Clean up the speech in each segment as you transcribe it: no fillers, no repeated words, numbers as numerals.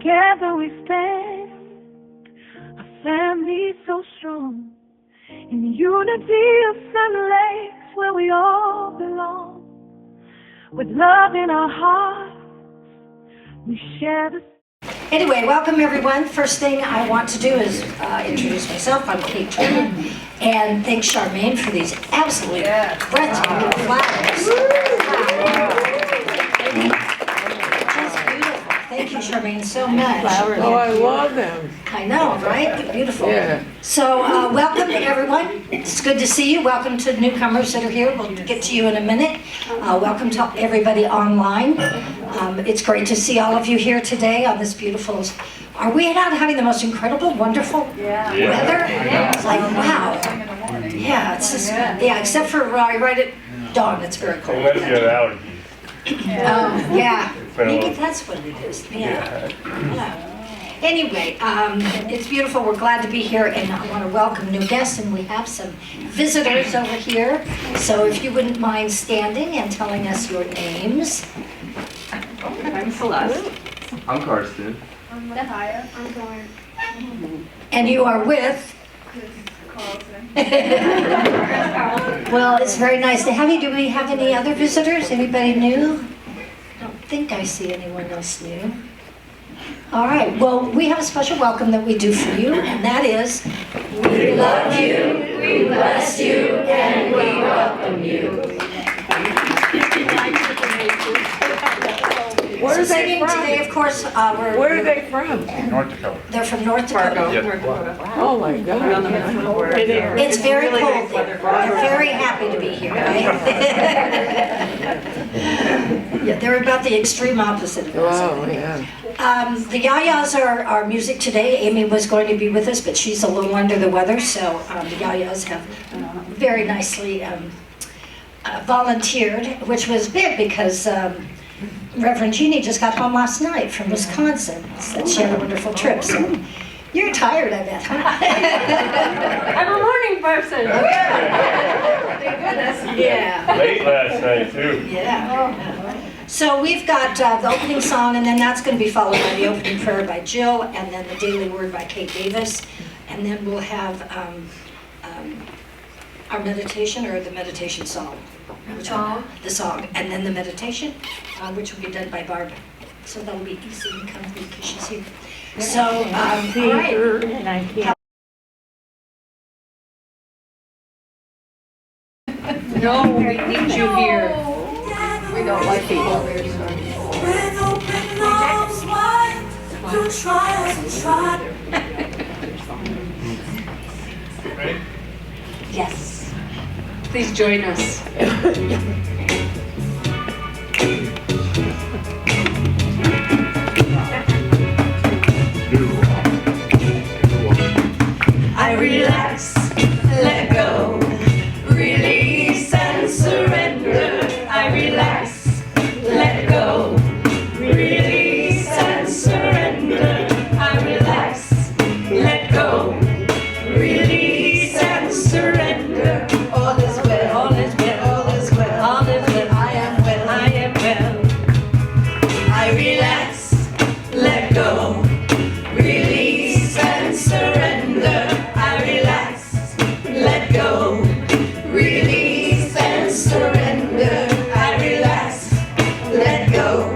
Together we stand, a family so strong. In the unity of Sun Lakes where we all belong. With love in our hearts, we share the... Anyway, welcome everyone. First thing I want to do is introduce myself. I'm Kate Turner, and thank Charmaine for these absolutely breathtaking flowers. Just beautiful. Thank you, Charmaine, so much. Oh, I love them. I know, right? Beautiful. Yeah. So, welcome to everyone. It's good to see you. Welcome to the newcomers that are here. We'll get to you in a minute. Welcome to everybody online. It's great to see all of you here today on this beautiful... Are we not having the most incredible, wonderful weather? Yeah. It's like, wow. Yeah, it's just... Yeah, except for right at dawn, it's very cold. Unless you have allergies. Yeah. Maybe that's what it is. Yeah. Anyway, it's beautiful. We're glad to be here, and I want to welcome new guests, and we have some visitors over here. So if you wouldn't mind standing and telling us your names. I'm Celeste. I'm Karsten. I'm Nahaya. I'm Lauren. And you are with? Well, it's very nice to have you. Do we have any other visitors? Anybody new? I don't think I see anyone else new. All right, well, we have a special welcome that we do for you, and that is, we love you, we bless you, and we welcome you. Where are they from? Today, of course, Where are they from? North Dakota. they're from North Dakota. Oh my God. It's very cold there. They're very happy to be here, right? Yeah, they're about the extreme opposite of us. Oh, yeah. The Yayas are our music today. Amy was going to be with us, but she's a little under the weather, so the Yayas have very nicely volunteered, which was big because Reverend Jeanne just got home last night from Wisconsin. Said she had a wonderful trip. So you're tired, I bet, huh? I'm a morning person. Thank goodness. Yeah. Late last night, too. Yeah. So we've got the opening song, and then that's going to be followed by the opening prayer by Jill, and then the daily word by Kate Davis, and then we'll have our meditation, or the meditation song. Which one? The song, and then the meditation, which will be done by Barb. So that'll be easy and comfy because she's here. So, all right. No, we need you here. We don't like people. With open arms wide, through trials and trials. Ready? Yes. Please join us. I relax, let go, release and surrender. I relax, let go, release and surrender. I relax, let go, release and surrender. All is well, all is well, all is well, all is well. I am well, I am well. I relax, let go, release and surrender. I relax, let go, release and surrender. I relax, let go,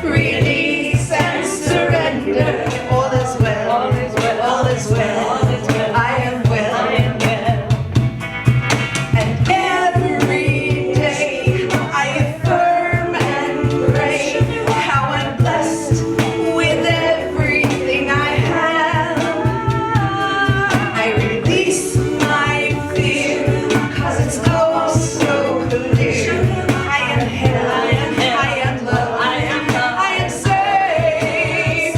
release and surrender. All is well, all is well, all is well, all is well. I am well, I am well. And every day I affirm and pray how I'm blessed with everything I have. I release my fear, 'cause it's oh so clear. I am held, I am loved, I am loved, I am saved.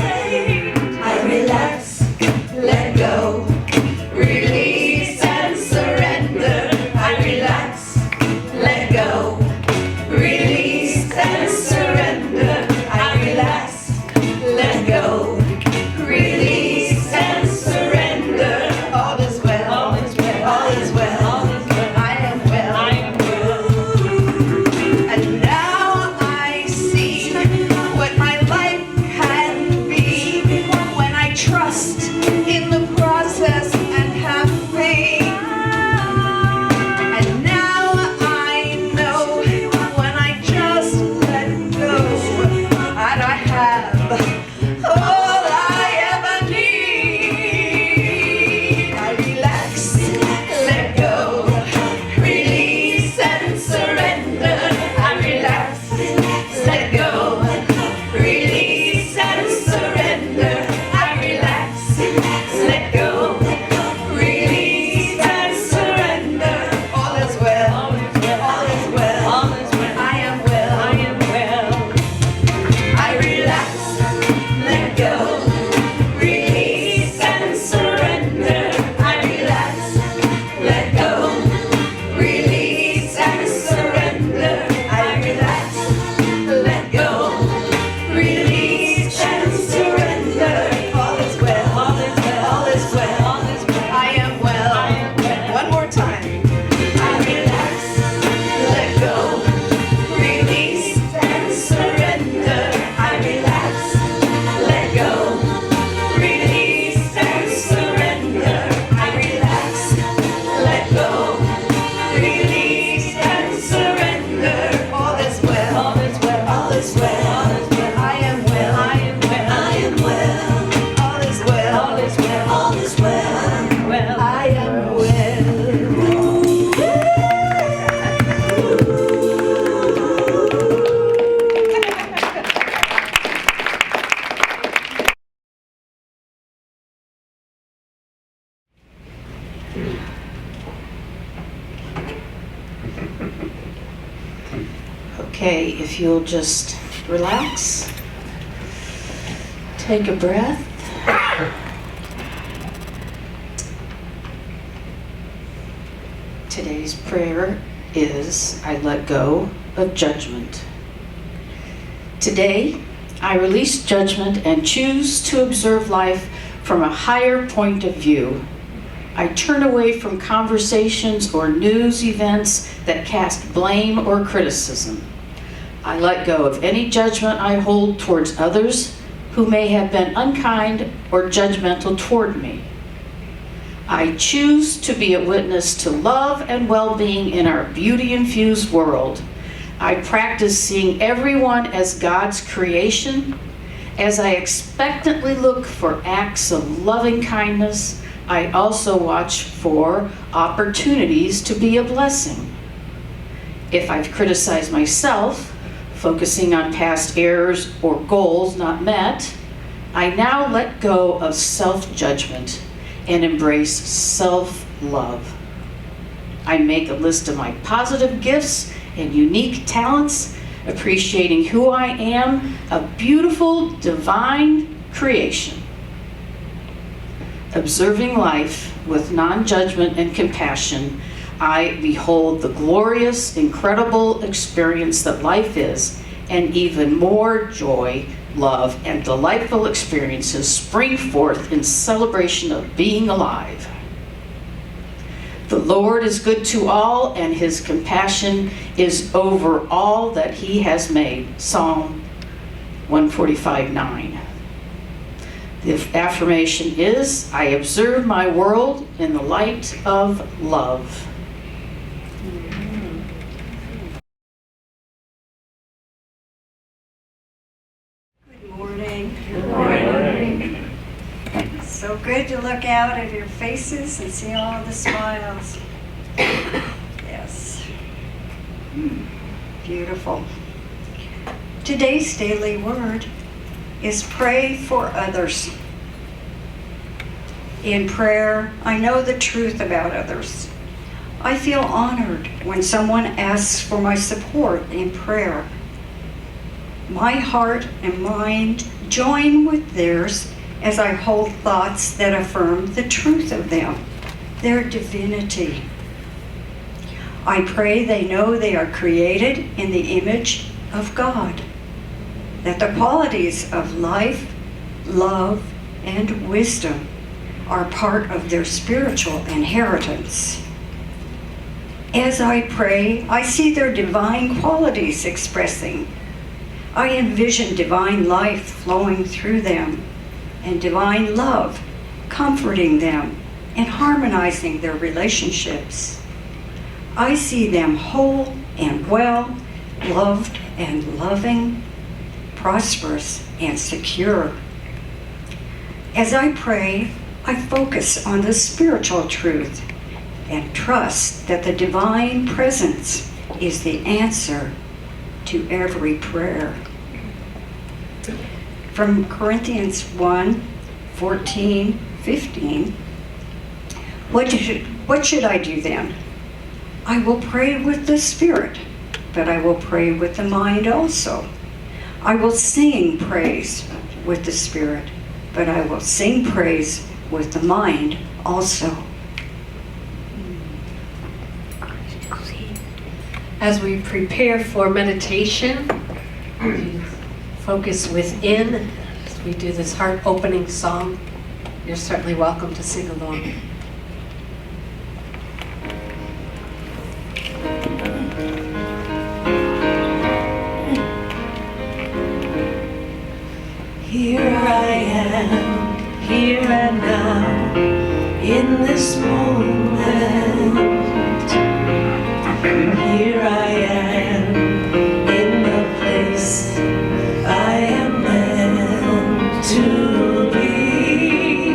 Okay, if you'll just relax, take a breath. Today's prayer is, I let go of judgment. Today, I release judgment and choose to observe life from a higher point of view. I turn away from conversations or news events that cast blame or criticism. I let go of any judgment I hold towards others who may have been unkind or judgmental toward me. I choose to be a witness to love and well-being in our beauty-infused world. I practice seeing everyone as God's creation. As I expectantly look for acts of loving kindness, I also watch for opportunities to be a blessing. If I've criticized myself, focusing on past errors or goals not met, I now let go of self-judgment and embrace self-love. I make a list of my positive gifts and unique talents, appreciating who I am, a beautiful, divine creation. Observing life with non-judgment and compassion, I behold the glorious, incredible experience that life is, and even more joy, love, and delightful experiences spring forth in celebration of being alive. The Lord is good to all, and his compassion is over all that he has made. Psalm 145:9. The affirmation is, I observe my world in the light of love. Good morning. Good morning. So good to look out at your faces and see all the smiles. Yes. Beautiful. Today's daily word is pray for others. In prayer, I know the truth about others. I feel honored when someone asks for my support in prayer. My heart and mind join with theirs as I hold thoughts that affirm the truth of them, their divinity. I pray they know they are created in the image of God, that the qualities of life, love, and wisdom are part of their spiritual inheritance. As I pray, I see their divine qualities expressing. I envision divine life flowing through them, and divine love comforting them and harmonizing their relationships. I see them whole and well, loved and loving, prosperous and secure. As I pray, I focus on the spiritual truth and trust that the divine presence is the answer to every prayer. From Corinthians 1:14-15, what should I do then? I will pray with the Spirit, but I will pray with the mind also. I will sing praise with the Spirit, but I will sing praise with the mind also. As we prepare for meditation, we focus within. As we do this heart-opening song, you're certainly welcome to sing along. Here I am, here and now, in this moment. Here I am, in the place I am meant to be.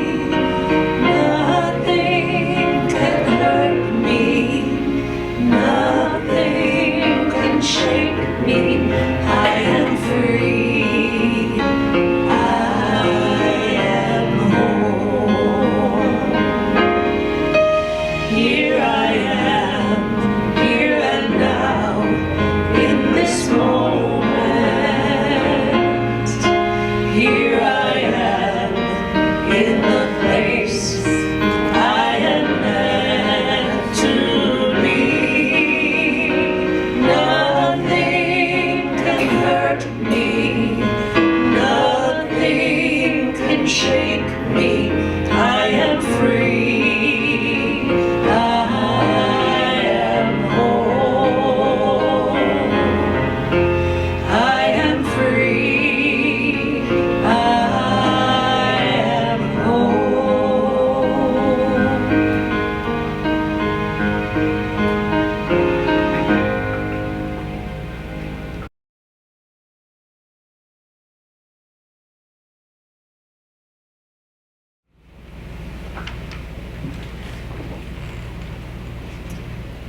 Nothing can hurt me, nothing can shake me. I am free, I am whole. Here I am, here and now,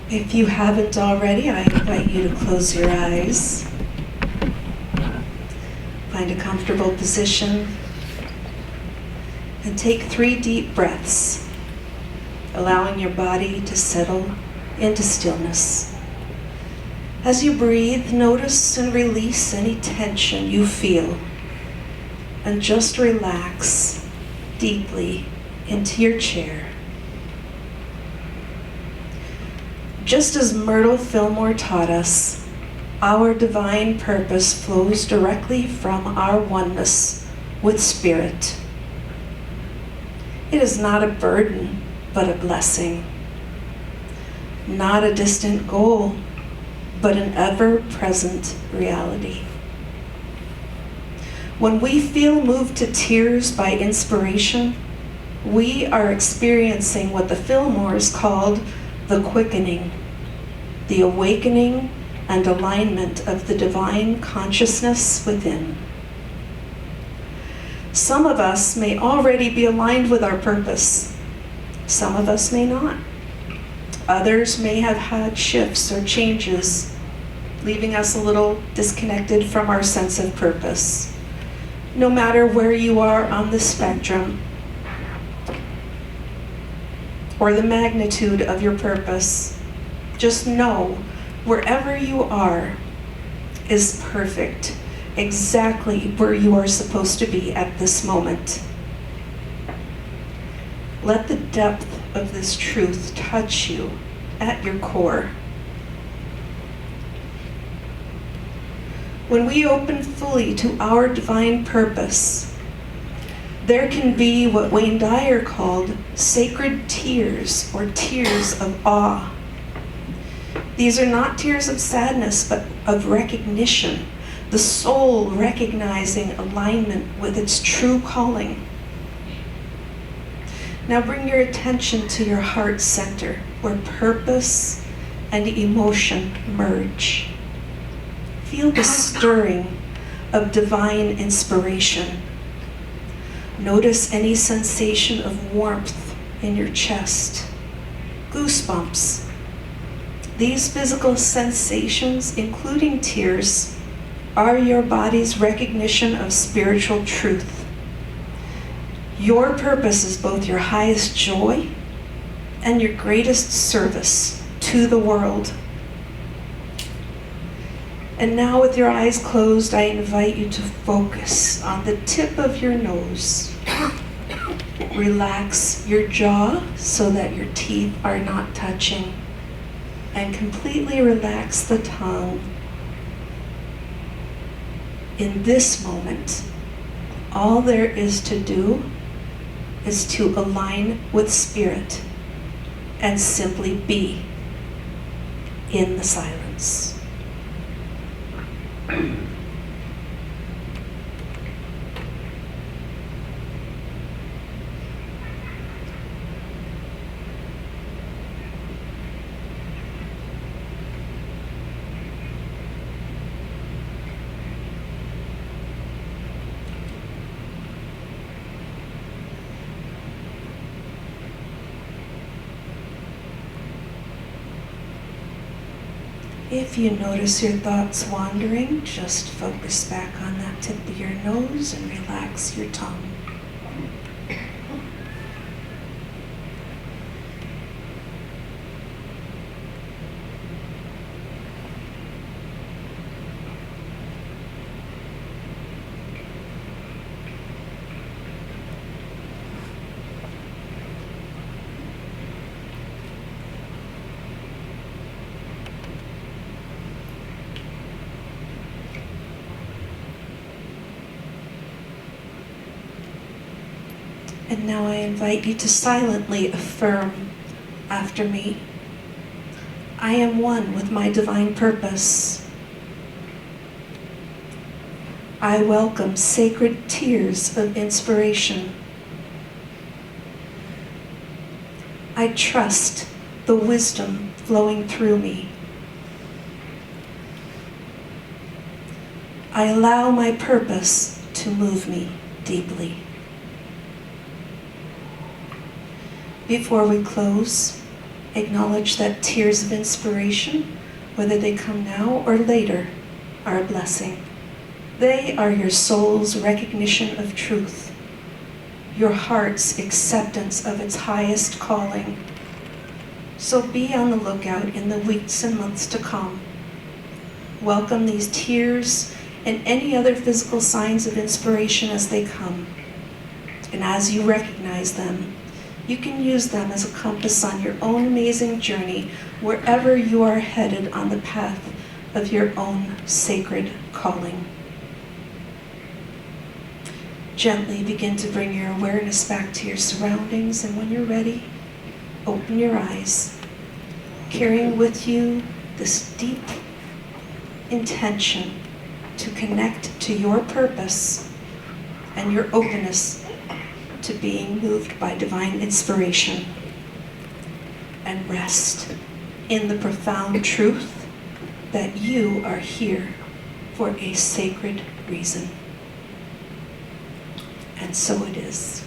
If you haven't already, I invite you to close your eyes. Find a comfortable position and take 3 deep breaths, allowing your body to settle into stillness. As you breathe, notice and release any tension you feel, and just relax deeply into your chair. Just as Myrtle Fillmore taught us, our divine purpose flows directly from our oneness with Spirit. It is not a burden, but a blessing. Not a distant goal, but an ever-present reality. When we feel moved to tears by inspiration, we are experiencing what the Fillmores called the quickening, the awakening and alignment of the divine consciousness within. Some of us may already be aligned with our purpose. Some of us may not. Others may have had shifts or changes, leaving us a little disconnected from our sense of purpose. No matter where you are on the spectrum or the magnitude of your purpose, just know wherever you are is perfect, exactly where you are supposed to be at this moment. Let the depth of this truth touch you at your core. When we open fully to our divine purpose, there can be what Wayne Dyer called sacred tears, or tears of awe. These are not tears of sadness, but of recognition, the soul recognizing alignment with its true calling. Now bring your attention to your heart center, where purpose and emotion merge. Feel the stirring of divine inspiration. Notice any sensation of warmth in your chest, goosebumps. These physical sensations, including tears, are your body's recognition of spiritual truth. Your purpose is both your highest joy and your greatest service to the world. And now, with your eyes closed, I invite you to focus on the tip of your nose. Relax your jaw so that your teeth are not touching. And completely relax the tongue. In this moment, all there is to do is to align with Spirit and simply be in the silence. If you notice your thoughts wandering, just focus back on that tip of your nose and relax your tongue. And now I invite you to silently affirm after me. I am one with my divine purpose. I welcome sacred tears of inspiration. I trust the wisdom flowing through me. I allow my purpose to move me deeply. Before we close, Acknowledge that tears of inspiration, whether they come now or later, are a blessing. They are your soul's recognition of truth, your heart's acceptance of its highest calling. So be on the lookout in the weeks and months to come. Welcome these tears and any other physical signs of inspiration as they come. And as you recognize them, you can use them as a compass on your own amazing journey wherever you are headed on the path of your own sacred calling. Gently begin to bring your awareness back to your surroundings, and when you're ready, open your eyes, carrying with you this deep intention to connect to your purpose and your openness to being moved by divine inspiration, and rest in the profound truth that you are here for a sacred reason. And so it is.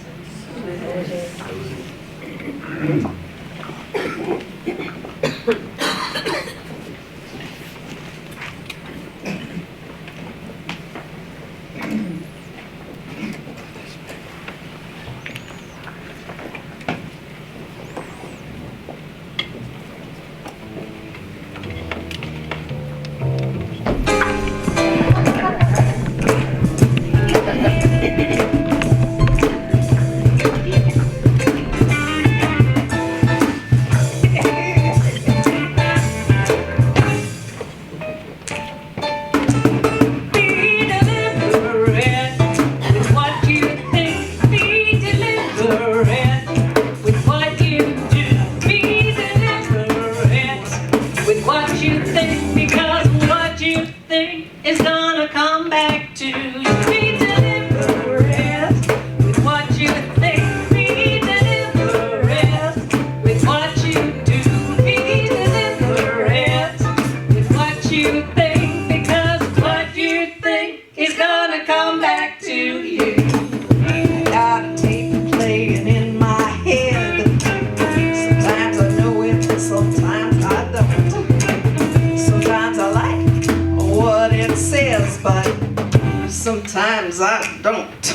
Sometimes I don't.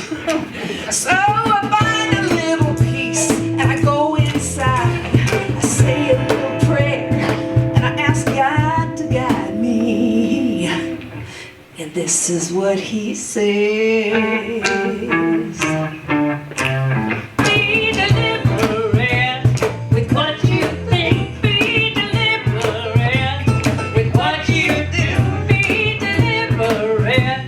So I find a little peace and I go inside. I say a little prayer and I ask God to guide me. And this is what He says. Be deliberate with what you think. Be deliberate with what you do. Be deliberate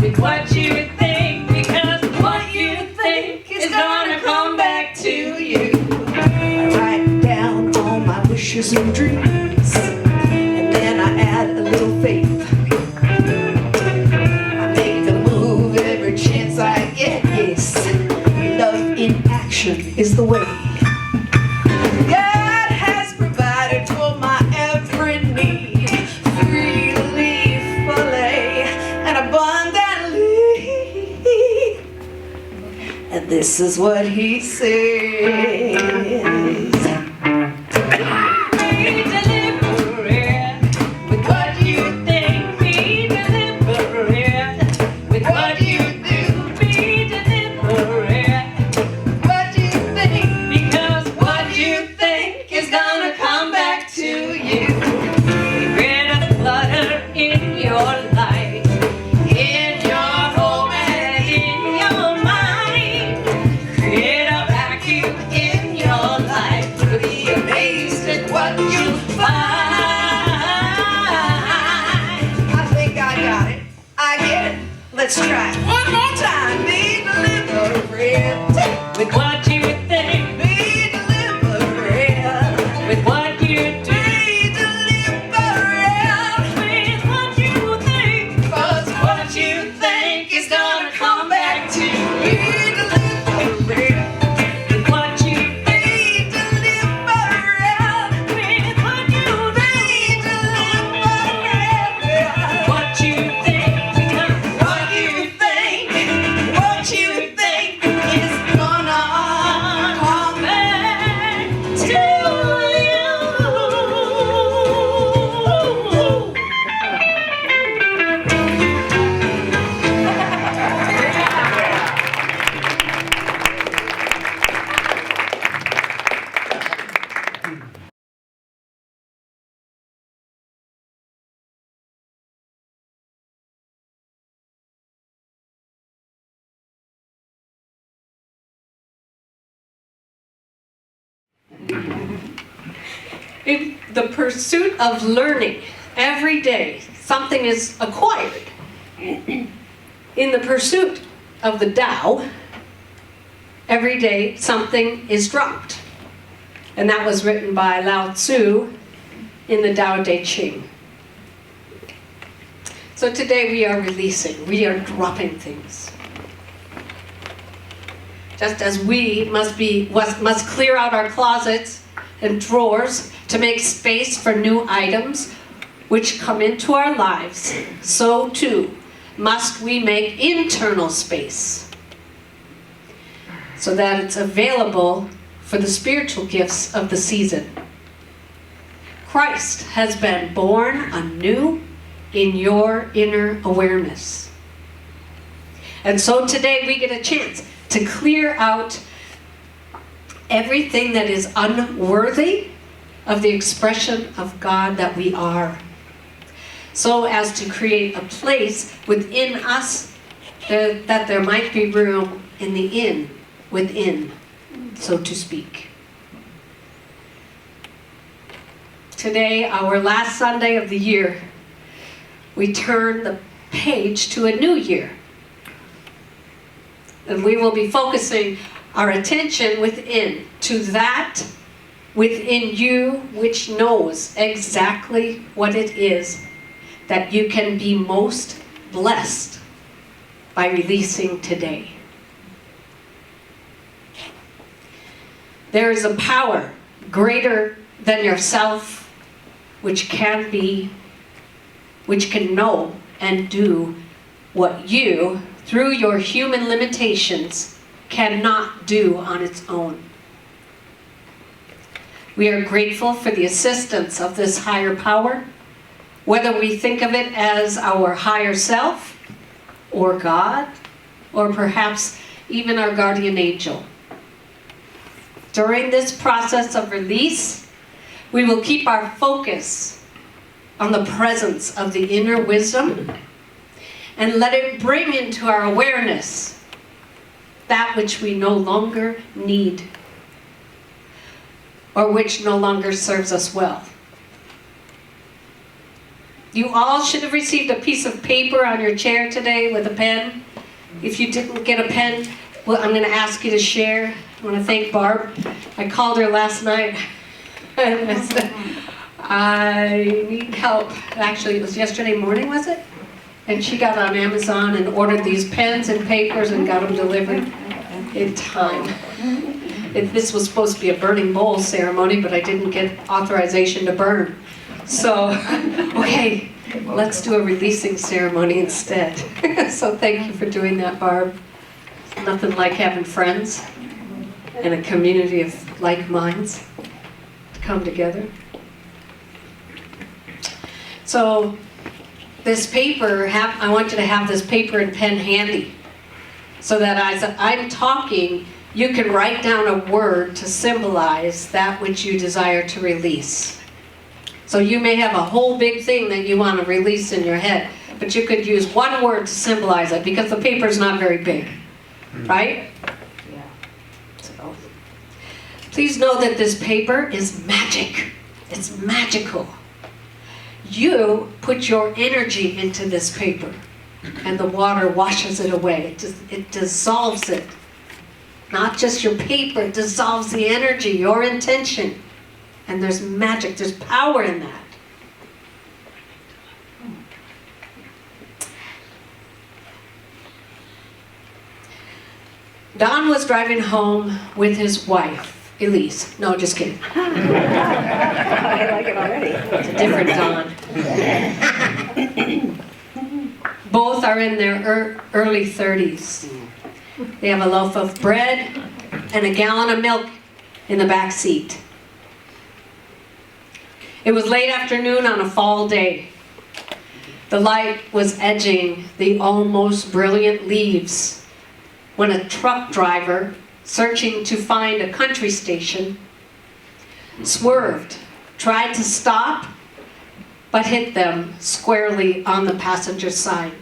with what you think, because what you think is gonna come back to you. I write down all my wishes and dreams, and then I add a little faith. I make a move every chance I get, yes. Love in action is the way. God has provided for my every need, freely, fully, and abundantly. And this is what He says. Be deliberate with what you think. Be deliberate with what you do. Be deliberate with what you think, because what you think is gonna come back to you. Get rid of the clutter in your life, in your home and in your mind. Create a vacuum in your life. You'll be amazed at what you find. I think I got it. I get it. Let's try it one more time. Be deliberate with what you think. Be deliberate with what you do. Be deliberate with what you think, 'cause what you think is gonna come back to you. Be deliberate with what you think. Be deliberate with what you think. Be deliberate with what you think, because what you think In the pursuit of learning, every day something is acquired. In the pursuit of the Tao, every day something is dropped. And that was written by Lao Tzu in the Tao Te Ching. So today we are releasing, we are dropping things. Just as we must clear out our closets and drawers to make space for new items which come into our lives, so too must we make internal space so that it's available for the spiritual gifts of the season. Christ has been born anew in your inner awareness. And so today we get a chance to clear out everything that is unworthy of the expression of God that we are, so as to create a place within us that there might be room in the within, so to speak. Today, our last Sunday of the year, we turn the page to a new year. And we will be focusing our attention within, to that within you which knows exactly what it is that you can be most blessed by releasing today. There is a power greater than yourself which can know and do what you, through your human limitations, cannot do on its own. We are grateful for the assistance of this higher power, whether we think of it as our higher self, or God, or perhaps even our guardian angel. During this process of release, we will keep our focus on the presence of the inner wisdom and let it bring into our awareness that which we no longer need or which no longer serves us well. You all should have received a piece of paper on your chair today with a pen. If you didn't get a pen, well, I'm going to ask you to share. I want to thank Barb. I called her last night and I said, I need help. Actually, it was yesterday morning, was it? And she got on Amazon and ordered these pens and papers and got them delivered in time. This was supposed to be a burning bowl ceremony, but I didn't get authorization to burn. So, okay, let's do a releasing ceremony instead. So thank you for doing that, Barb. Nothing like having friends and a community of like minds to come together. So this paper, I want you to have this paper and pen handy so that as I'm talking, you can write down a word to symbolize that which you desire to release. So you may have a whole big thing that you want to release in your head, but you could use one word to symbolize it because the paper is not very big, right? Yeah. So, please know that this paper is magic. It's magical. You put your energy into this paper and the water washes it away. It dissolves it. Not just your paper, it dissolves the energy, your intention. And there's magic, there's power in that. Don was driving home with his wife, Elise. No, just kidding. I like it already. It's a different Don. Both are in their early 30s. They have a loaf of bread and a gallon of milk in the back seat. It was late afternoon on a fall day. The light was edging the almost brilliant leaves when a truck driver, searching to find a country station, swerved, tried to stop, but hit them squarely on the passenger side.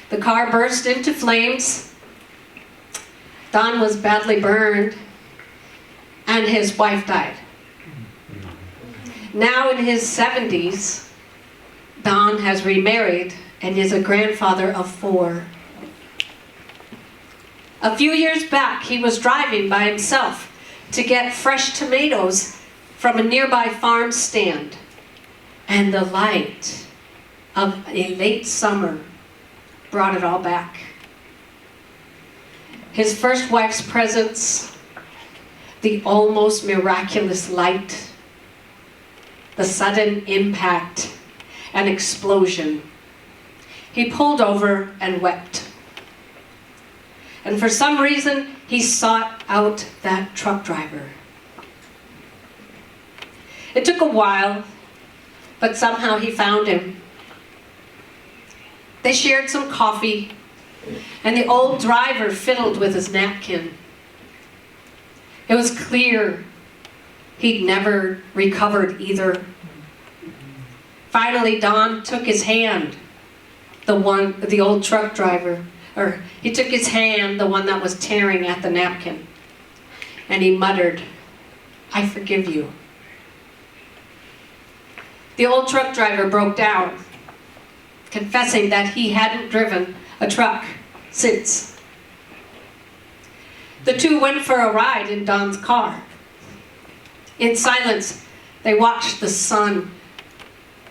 The car burst into flames. Don was badly burned, and his wife died. Now in his 70s, Don has remarried and is a grandfather of 4. A few years back, he was driving by himself to get fresh tomatoes from a nearby farm stand, and the light of a late summer brought it all back. His first wife's presence, the almost miraculous light, the sudden impact and explosion. He pulled over and wept. And for some reason, he sought out that truck driver. It took a while, but somehow he found him. They shared some coffee, and the old driver fiddled with his napkin. It was clear he'd never recovered either. Finally, Don took his hand, the old truck driver, or he took his hand, the one that was tearing at the napkin, and he muttered, "I forgive you." The old truck driver broke down, confessing that he hadn't driven a truck since. The two went for a ride in Don's car. In silence, they watched the sun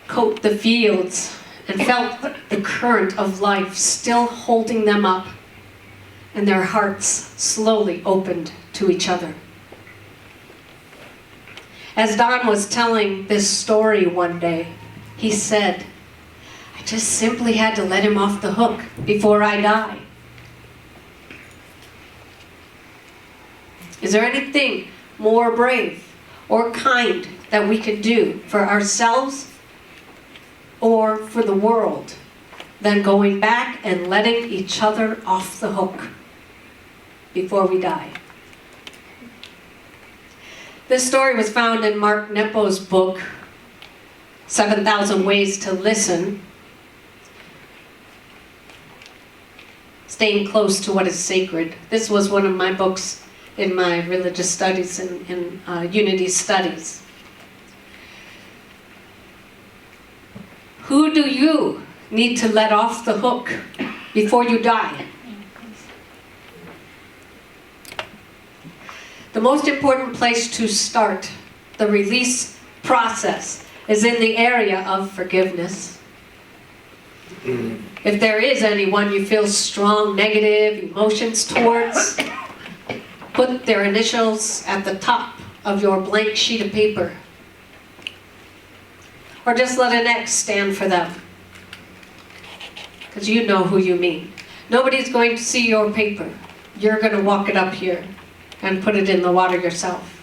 coat the fields and felt the current of life still holding them up, and their hearts slowly opened to each other. As Don was telling this story one day, he said, "I just simply had to let him off the hook before I die." Is there anything more brave or kind that we can do for ourselves or for the world than going back and letting each other off the hook before we die? This story was found in Mark Nepo's book, 7,000 Ways to Listen, Staying Close to What is Sacred. This was one of my books in my religious studies and unity studies. Who do you need to let off the hook before you die? The most important place to start the release process is in the area of forgiveness. If there is anyone you feel strong negative emotions towards, put their initials at the top of your blank sheet of paper. Or just let an X stand for them, because you know who you mean. Nobody's going to see your paper. You're going to walk it up here and put it in the water yourself.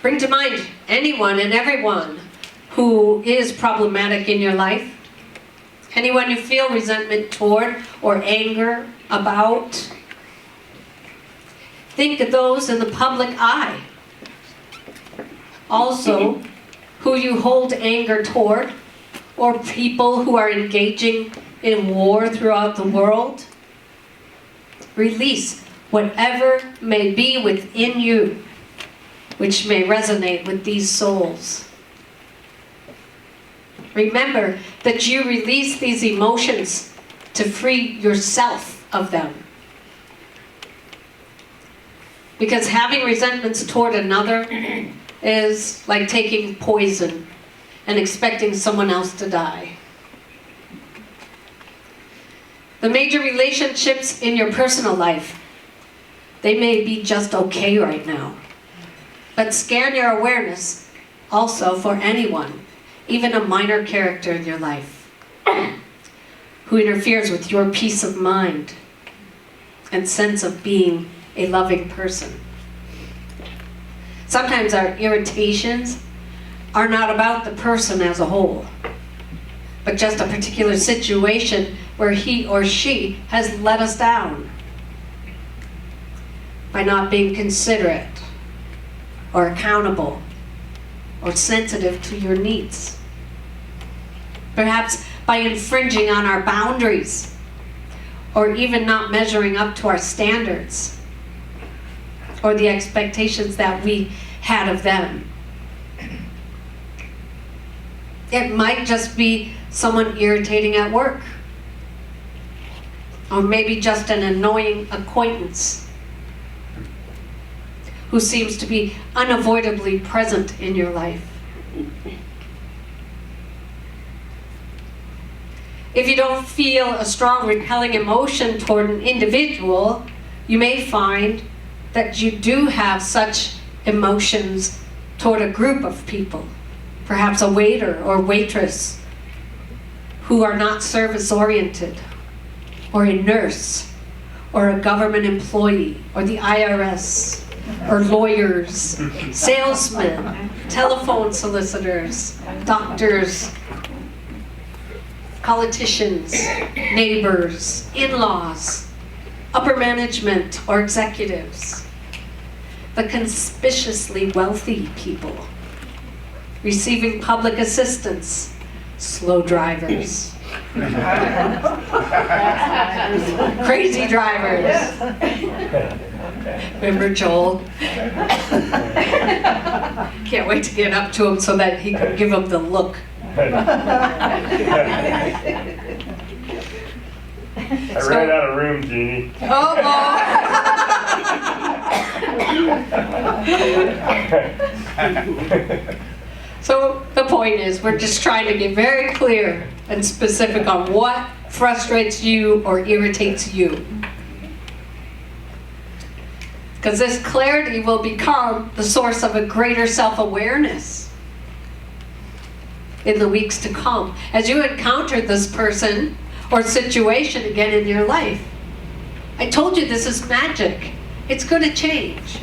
Bring to mind anyone and everyone who is problematic in your life. Anyone you feel resentment toward or anger about. Think of those in the public eye. Also, who you hold anger toward, or people who are engaging in war throughout the world. Release whatever may be within you, which may resonate with these souls. Remember that you release these emotions to free yourself of them. Because having resentments toward another is like taking poison and expecting someone else to die. The major relationships in your personal life, they may be just okay right now. But scan your awareness also for anyone, even a minor character in your life, who interferes with your peace of mind and sense of being a loving person. Sometimes our irritations are not about the person as a whole, but just a particular situation where he or she has let us down by not being considerate or accountable or sensitive to your needs. Perhaps by infringing on our boundaries or even not measuring up to our standards or the expectations that we had of them. It might just be someone irritating at work, or maybe just an annoying acquaintance who seems to be unavoidably present in your life. If you don't feel a strong repelling emotion toward an individual, you may find that you do have such emotions toward a group of people, perhaps a waiter or waitress who are not service-oriented, or a nurse, or a government employee, or the IRS, or lawyers, salesmen, telephone solicitors, doctors, politicians, neighbors, in-laws, upper management or executives, the conspicuously wealthy people, receiving public assistance, slow drivers, crazy drivers. Remember Joel? Can't wait to get up to him so that he can give him the look. I ran out of room, Jeannie. So the point is, we're just trying to get very clear and specific on what frustrates you or irritates you. Because this clarity will become the source of a greater self-awareness in the weeks to come. As you encounter this person or situation again in your life, I told you this is magic. It's going to change.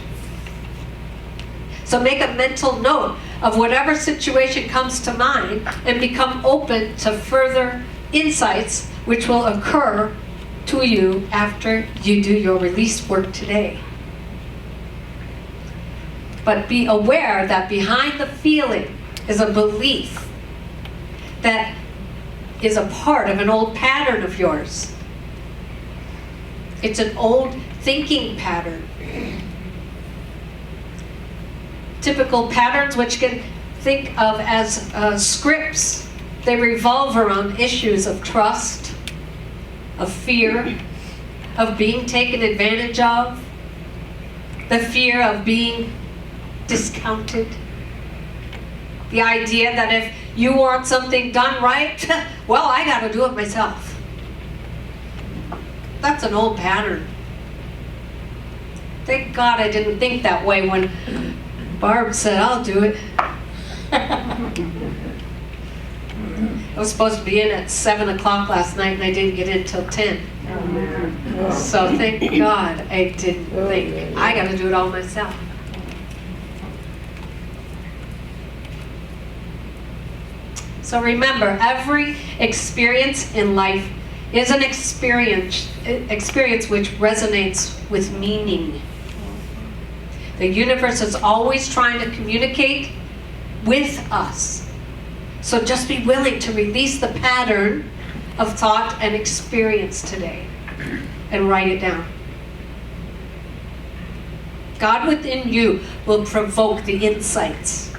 So make a mental note of whatever situation comes to mind and become open to further insights which will occur to you after you do your release work today. But be aware that behind the feeling is a belief that is a part of an old pattern of yours. It's an old thinking pattern. Typical patterns which can think of as scripts. They revolve around issues of trust, of fear, of being taken advantage of, the fear of being discounted, the idea that if you want something done right, well, I got to do it myself. That's an old pattern. Thank God I didn't think that way when Barb said, I'll do it. I was supposed to be in at 7 o'clock last night and I didn't get in till 10. So thank God I didn't think, I got to do it all myself. So remember, every experience in life is an experience which resonates with meaning. The universe is always trying to communicate with us. So just be willing to release the pattern of thought and experience today and write it down. God within you will provoke the insights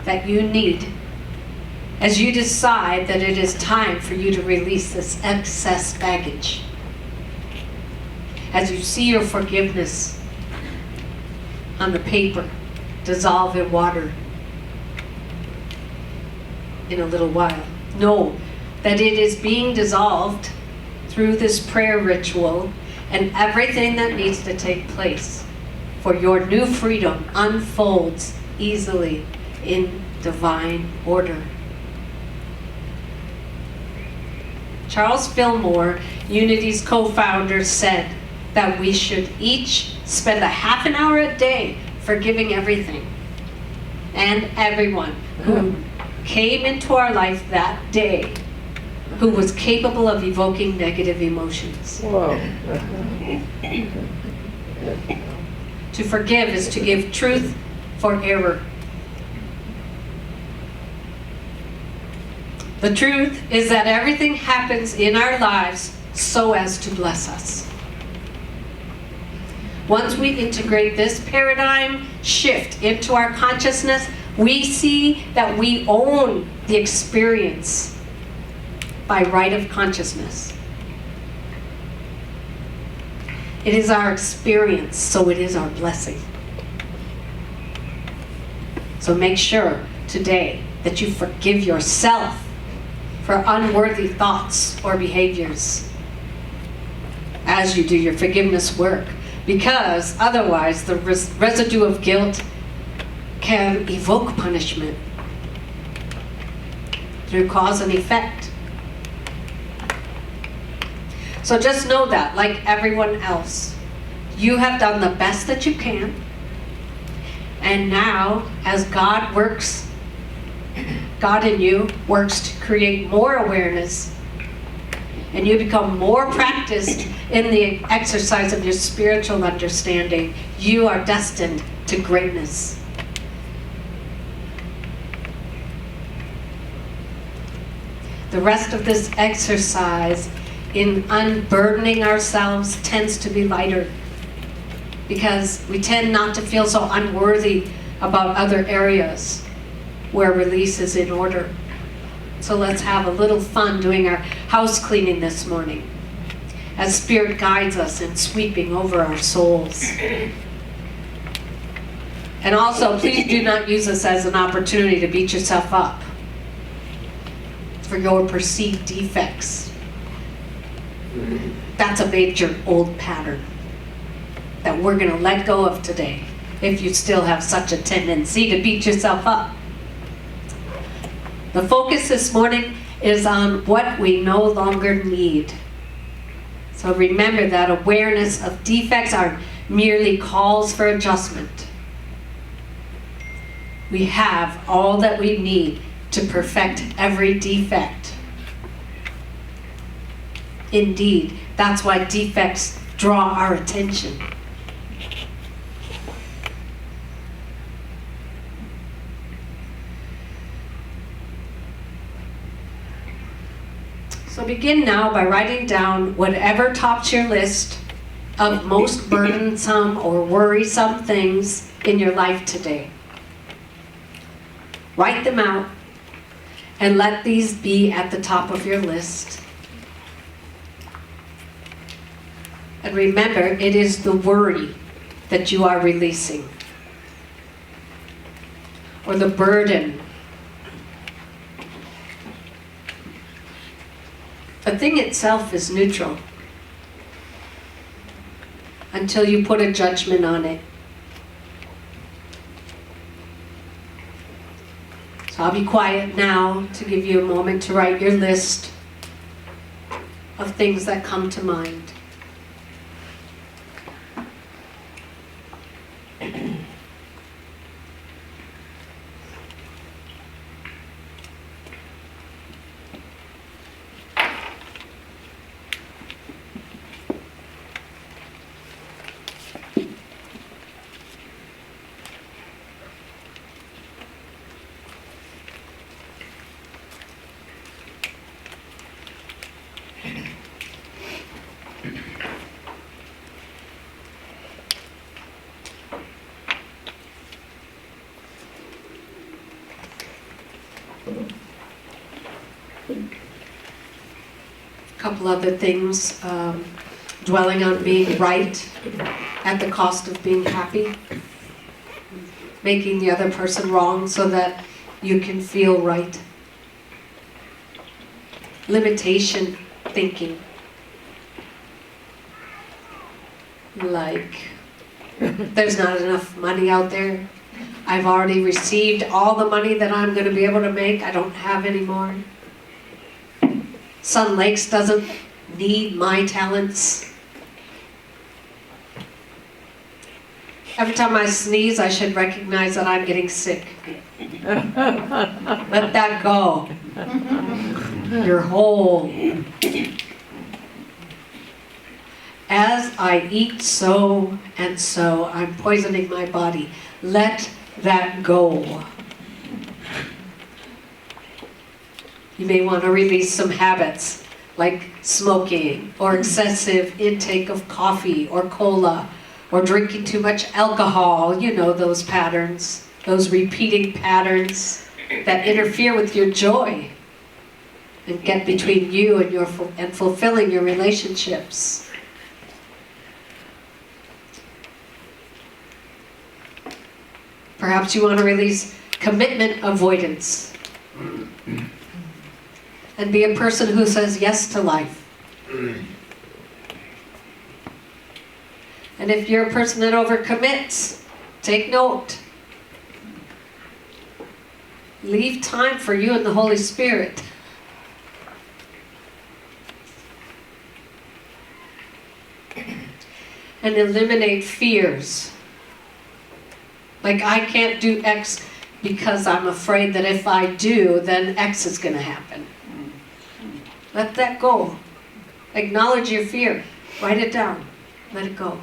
that you need as you decide that it is time for you to release this excess baggage. As you see your forgiveness on the paper dissolve in water in a little while, know that it is being dissolved through this prayer ritual and everything that needs to take place for your new freedom unfolds easily in divine order. Charles Fillmore, Unity's co-founder, said that we should each spend a half an hour a day forgiving everything and everyone who came into our life that day who was capable of evoking negative emotions. Whoa. To forgive is to give truth for error. The truth is that everything happens in our lives so as to bless us. Once we integrate this paradigm shift into our consciousness, we see that we own the experience by right of consciousness. It is our experience, so it is our blessing. So make sure today that you forgive yourself for unworthy thoughts or behaviors as you do your forgiveness work, because otherwise the residue of guilt can evoke punishment through cause and effect. So just know that, like everyone else, you have done the best that you can. And now, as God in you works to create more awareness, and you become more practiced in the exercise of your spiritual understanding, you are destined to greatness. The rest of this exercise in unburdening ourselves tends to be lighter, because we tend not to feel so unworthy about other areas where release is in order. So let's have a little fun doing our house cleaning this morning, as Spirit guides us in sweeping over our souls. And also, please do not use this as an opportunity to beat yourself up for your perceived defects. That's a major old pattern that we're going to let go of today, if you still have such a tendency to beat yourself up. The focus this morning is on what we no longer need. So remember that awareness of defects are merely calls for adjustment. We have all that we need to perfect every defect. Indeed, that's why defects draw our attention. So begin now by writing down whatever tops your list of most burdensome or worrisome things in your life today. Write them out and let these be at the top of your list. And remember, it is the worry that you are releasing, or the burden. The thing itself is neutral until you put a judgment on it. So I'll be quiet now to give you a moment to write your list of things that come to mind. Couple other things, dwelling on being right at the cost of being happy, making the other person wrong so that you can feel right. Limitation thinking, like there's not enough money out there. I've already received all the money that I'm going to be able to make. I don't have any more. Sun Lakes doesn't need my talents. Every time I sneeze, I should recognize that I'm getting sick. Let that go. You're whole. As I eat so and so, I'm poisoning my body. Let that go. You may want to release some habits like smoking or excessive intake of coffee or cola or drinking too much alcohol, you know those patterns, those repeating patterns that interfere with your joy and get between you and fulfilling your relationships. Perhaps you want to release commitment avoidance and be a person who says yes to life. And if you're a person that overcommits, take note. Leave time for you and the Holy Spirit. And eliminate fears. Like, I can't do X because I'm afraid that if I do, then X is going to happen. Let that go. Acknowledge your fear. Write it down. Let it go.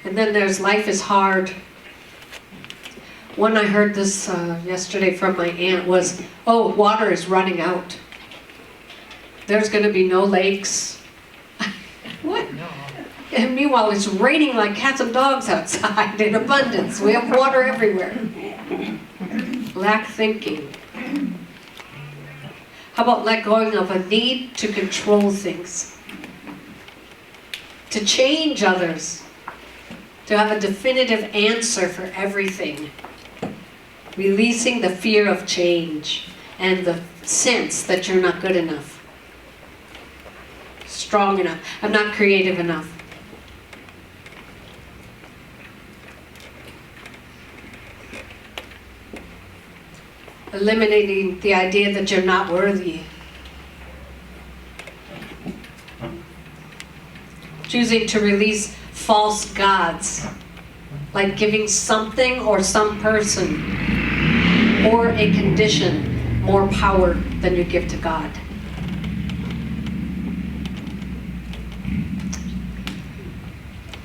And then there's life is hard. One I heard this yesterday from my aunt was, oh, water is running out. There's going to be no lakes. What? And meanwhile, it's raining like cats and dogs outside in abundance. We have water everywhere. Lack thinking. How about let going of a need to control things? To change others. To have a definitive answer for everything. Releasing the fear of change and the sense that you're not good enough. Strong enough. I'm not creative enough. Eliminating the idea that you're not worthy. Choosing to release false gods, like giving something or some person or a condition more power than you give to God.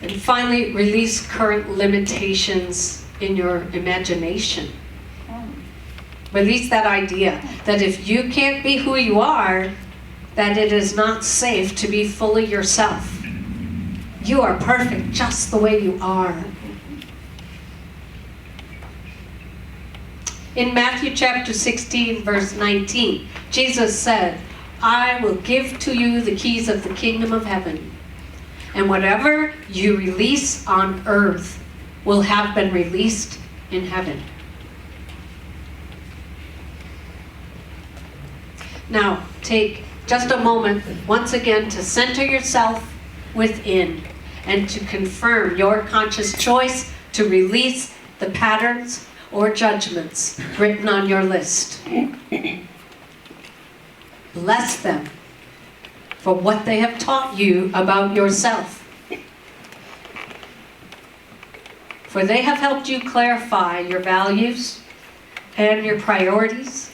And finally, release current limitations in your imagination. Release that idea that if you can't be who you are, that it is not safe to be fully yourself. You are perfect just the way you are. In Matthew chapter 16, verse 19, Jesus said, I will give to you the keys of the kingdom of heaven. And whatever you release on earth will have been released in heaven. Now, take just a moment once again to center yourself within and to confirm your conscious choice to release the patterns or judgments written on your list. Bless them for what they have taught you about yourself. For they have helped you clarify your values and your priorities,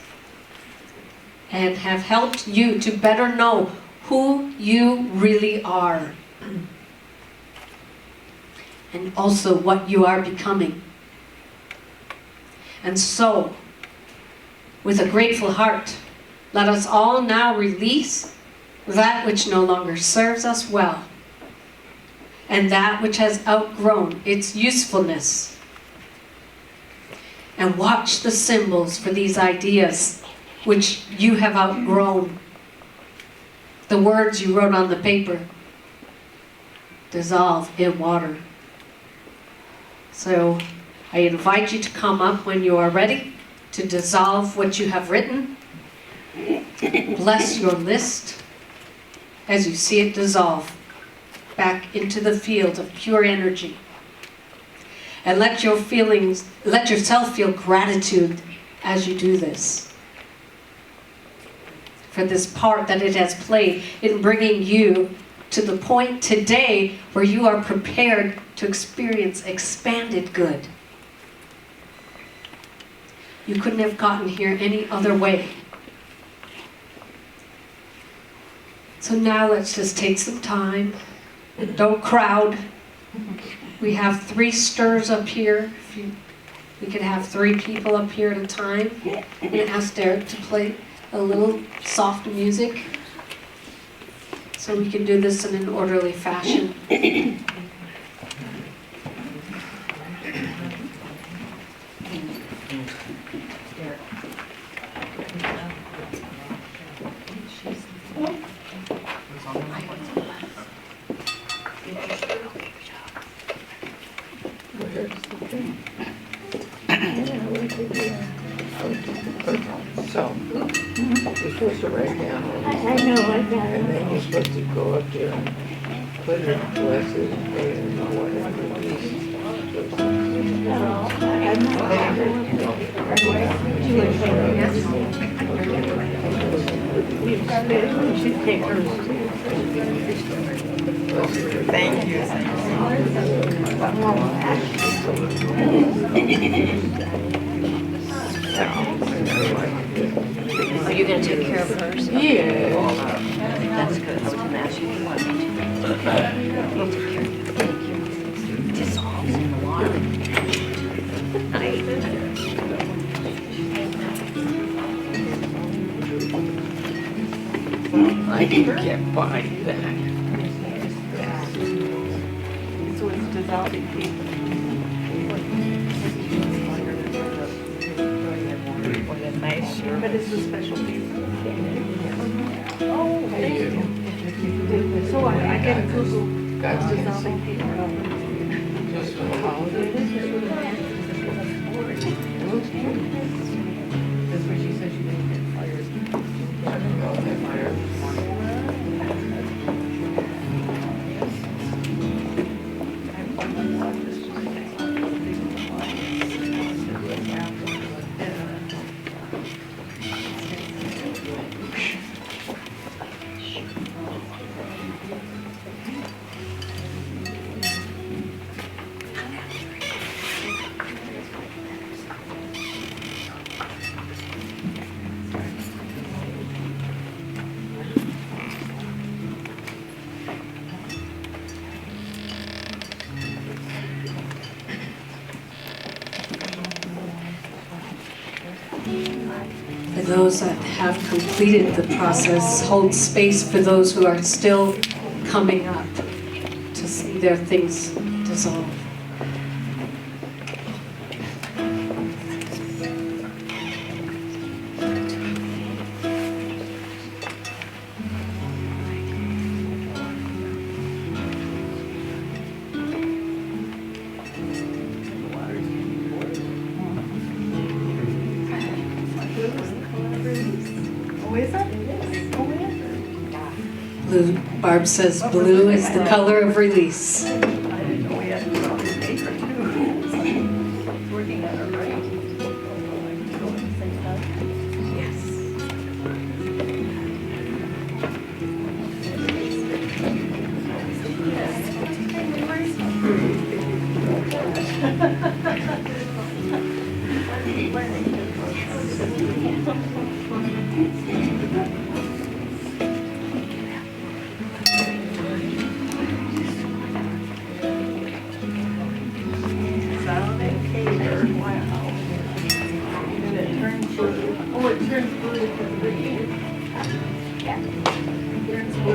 and have helped you to better know who you really are. And also what you are becoming. And so, with a grateful heart, let us all now release that which no longer serves us well, and that which has outgrown its usefulness. And watch the symbols for these ideas which you have outgrown. The words you wrote on the paper dissolve in water. So I invite you to come up when you are ready to dissolve what you have written. Bless your list as you see it dissolve back into the field of pure energy. And let yourself feel gratitude as you do this. For this part that it has played in bringing you to the point today where you are prepared to experience expanded good. You couldn't have gotten here any other way. So now let's just take some time. Don't crowd. We have 3 stirs up here. We could have 3 people up here at a time. I'm going to ask Derek to play a little soft music. so we can do this in an orderly fashion. So, you're supposed to write down. I know, I got it. And then you're supposed to go up there and put it blessed and whatever. Thank you. Are you gonna take care of hers? Yeah. That's good. I was gonna ask you if you wanted me to. Okay. We'll take care of you. Thank you. Dissolves in the water. I can get by that. So it's dissolving people. Nice. But it's a special piece. Oh, thank you. So I get a Google. Got Dissolving people. just for the holidays. That's where she said she didn't get fired. I don't know that matter. For those that have completed the process, hold space for those who are still coming up to see their things dissolve. Blue, Barb says blue is the color of release.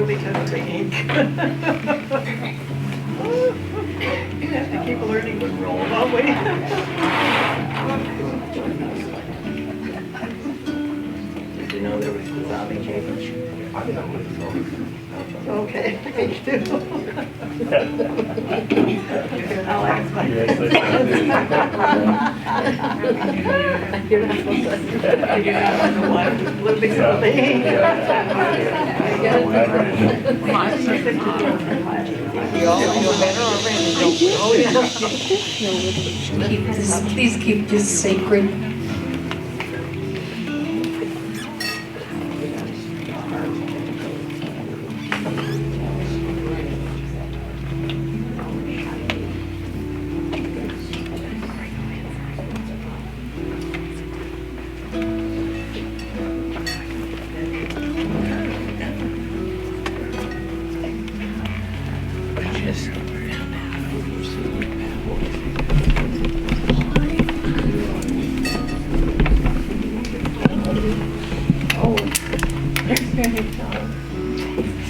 Because of the ink. You have to keep learning to roll, don't we? Did you know there was dissolving papers? Okay, me too. I'll ask my Yes, You're not supposed to. You're not on the water, just blue because of the ink. You all feel better already, don't you? Oh, yeah. Please keep this sacred.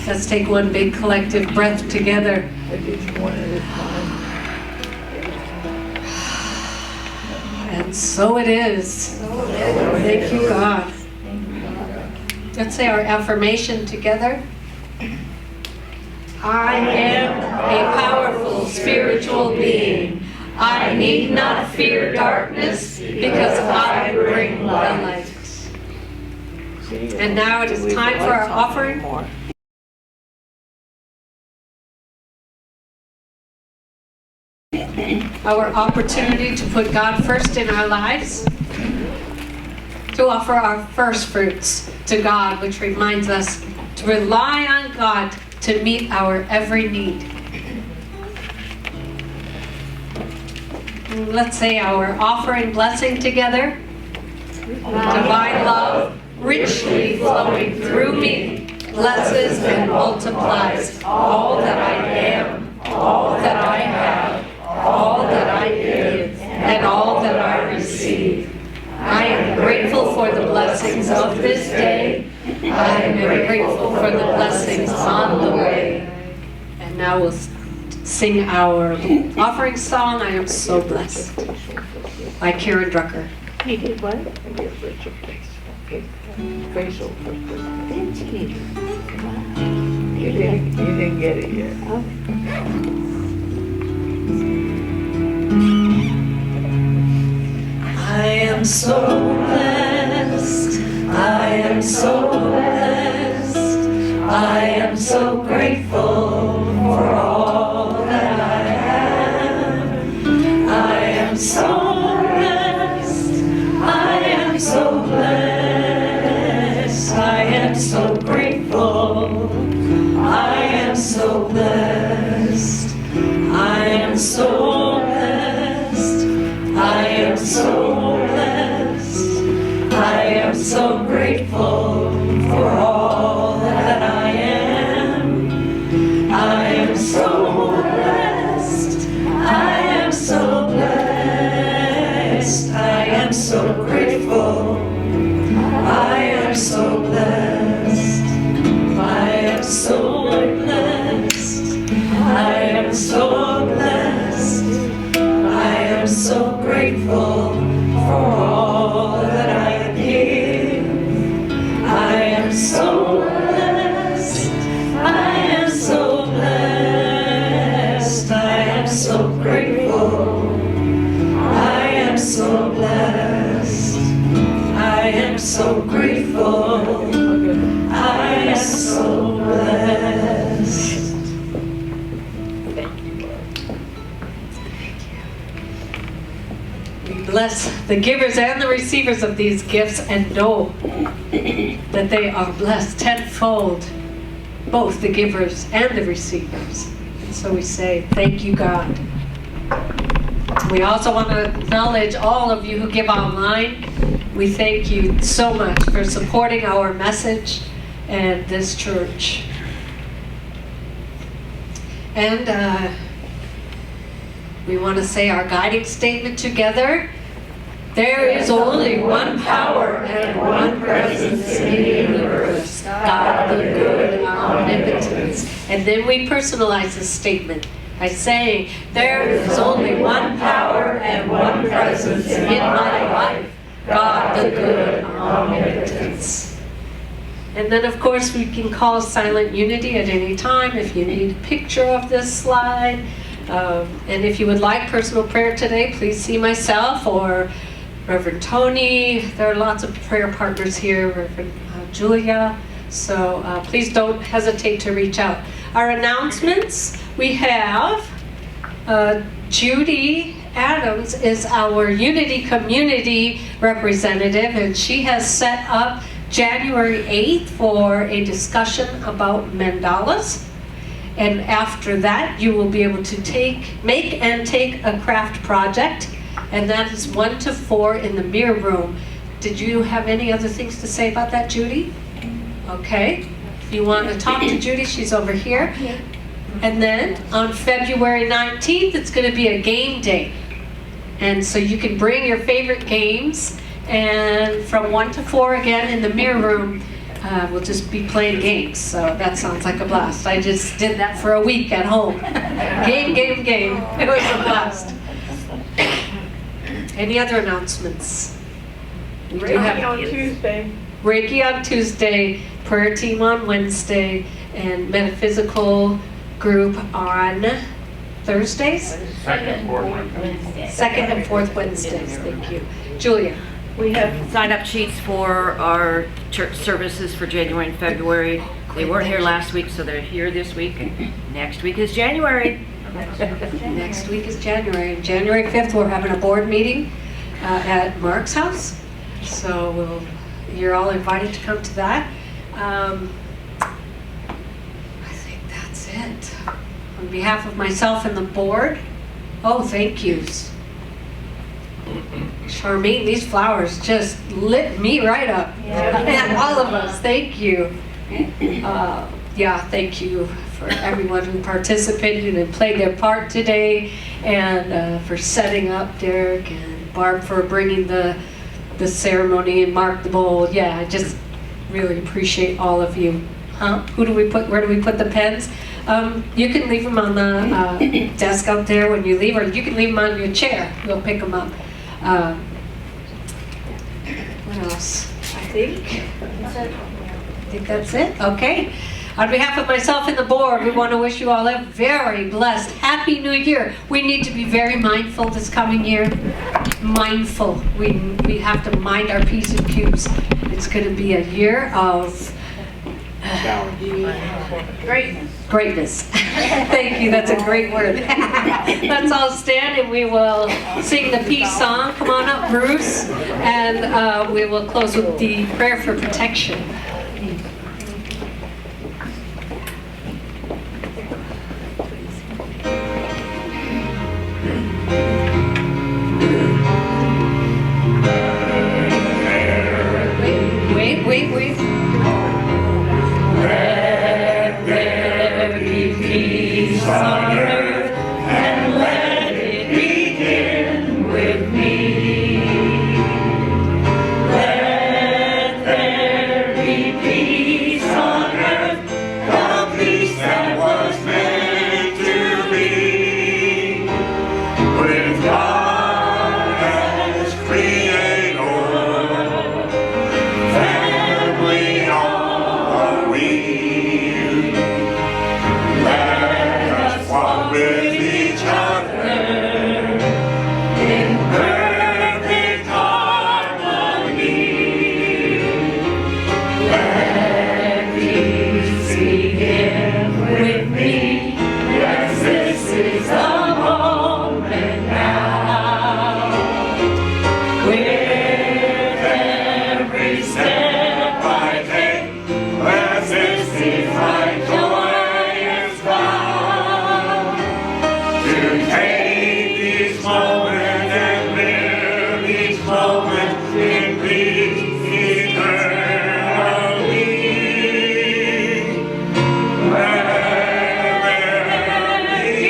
Let's take one big collective breath together. I did one at a time. And so it is. Thank you, God. Let's say our affirmation together. I am a powerful spiritual being. I need not fear darkness because I bring the light. And now it is time for our offering. Our opportunity to put God first in our lives. To offer our first fruits to God, which reminds us to rely on God to meet our every need. And let's say our offering blessing together. Divine love richly flowing through me blesses and multiplies all that I am, all that I have, all that I give, and all that I receive. I am grateful for the blessings of this day. I am grateful for the blessings on the way. And now we'll sing our offering song, I Am So Blessed, by Karen Drucker. He did what? I get Rachel facial for Christmas. You didn't get it yet. I am so blessed, I am so blessed, I am so grateful for all that I have. I am so blessed, I am so blessed, I am so grateful, I am so blessed, I am so blessed, I am so blessed, I am so grateful for all that I am. I am so blessed, I am so blessed, I am so grateful, I am so blessed, I am so blessed, I am so blessed, I am so grateful for all that I give. I am so blessed, I am so blessed, I am so grateful, I am so blessed, I am so grateful, I am so blessed. Bless the givers and the receivers of these gifts, and know that they are blessed tenfold, both the givers and the receivers. And so we say, thank you, God. We also want to acknowledge all of you who give online. We thank you so much for supporting our message and this church. And we want to say our guiding statement together. There is only one power and one presence in the universe, God the good, omnipotence. And then we personalize this statement by saying, there is only one power and one presence in my life, God the good, omnipotence. And then of course we can call Silent Unity at any time if you need a picture of this slide. And if you would like personal prayer today, please see myself or Reverend Tony. There are lots of prayer partners here, Reverend Julia. So please don't hesitate to reach out. Our announcements, we have Judy Adams is our Unity Community representative, and she has set up January 8th for a discussion about mandalas. And after that, you will be able to make and take a craft project, and that is 1 to 4 in the mirror room. Did you have any other things to say about that, Judy? Okay. If you want to talk to Judy, she's over here. And then on February 19th, it's going to be a game day. And so you can bring your favorite games, and from 1 to 4 again in the mirror room, we'll just be playing games. So that sounds like a blast. I just did that for a week at home. Game. It was a blast. Any other announcements? We do have Reiki on Tuesday. Reiki on Tuesday, prayer team on Wednesday, and metaphysical group on Thursdays? Second, fourth Wednesday. Second and fourth Wednesdays, thank you. Julia? We have sign-up sheets for our church services for January and February. They weren't here last week, so they're here this week, and next week is January. Next week is January. January 5th, we're having a board meeting at Mark's house. So you're all invited to come to that. I think that's it. On behalf of myself and the board, thank yous. Charmaine, these flowers just lit me right up. And all of us, thank you. Thank you for everyone who participated and played their part today, and for setting up Derek and Barb for bringing the ceremony and Mark the bowl. Yeah, I just really appreciate all of you. Where do we put the pens? You can leave them on the desk out there when you leave, or you can leave them on your chair. We'll pick them up. What else? I think that's it. Okay. On behalf of myself and the board, we want to wish you all a very blessed, happy new year. We need to be very mindful this coming year. Mindful. We have to mind our P's and Q's. It's going to be a year of greatness. Thank you. That's a great word. Let's all stand and we will sing the peace song. Come on up, Bruce. And we will close with the prayer for protection. Wait. Let there be peace on earth, and let it begin with me. Let there be peace on earth, the peace that was meant to be. With God as creator, family are we. Let us walk with each other in perfect harmony. Let peace begin with me. Yes, this is the moment now. With every step I take, as this is my joyous vow, to take each moment and live each moment in peace eternally. Let there be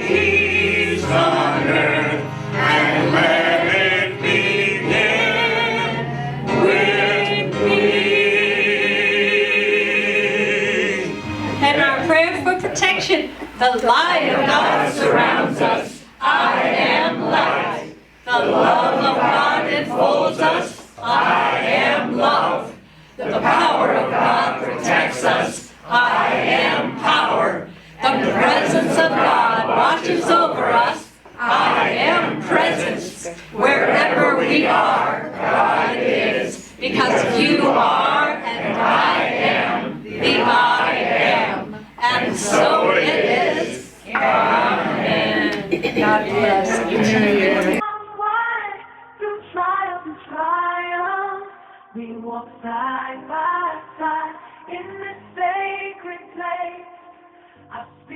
peace on earth, and let it begin with me. And our prayer for protection. The light of God surrounds us. I am light. The love of God enfolds us. I am love. The power of God protects us. I am power. The presence of God watches over us. I am presence. Wherever we are, God is. Because you are and I am the I am. And so it is. Amen. God bless you. Through trials and triumph, we walk side by side in this sacred place. I speak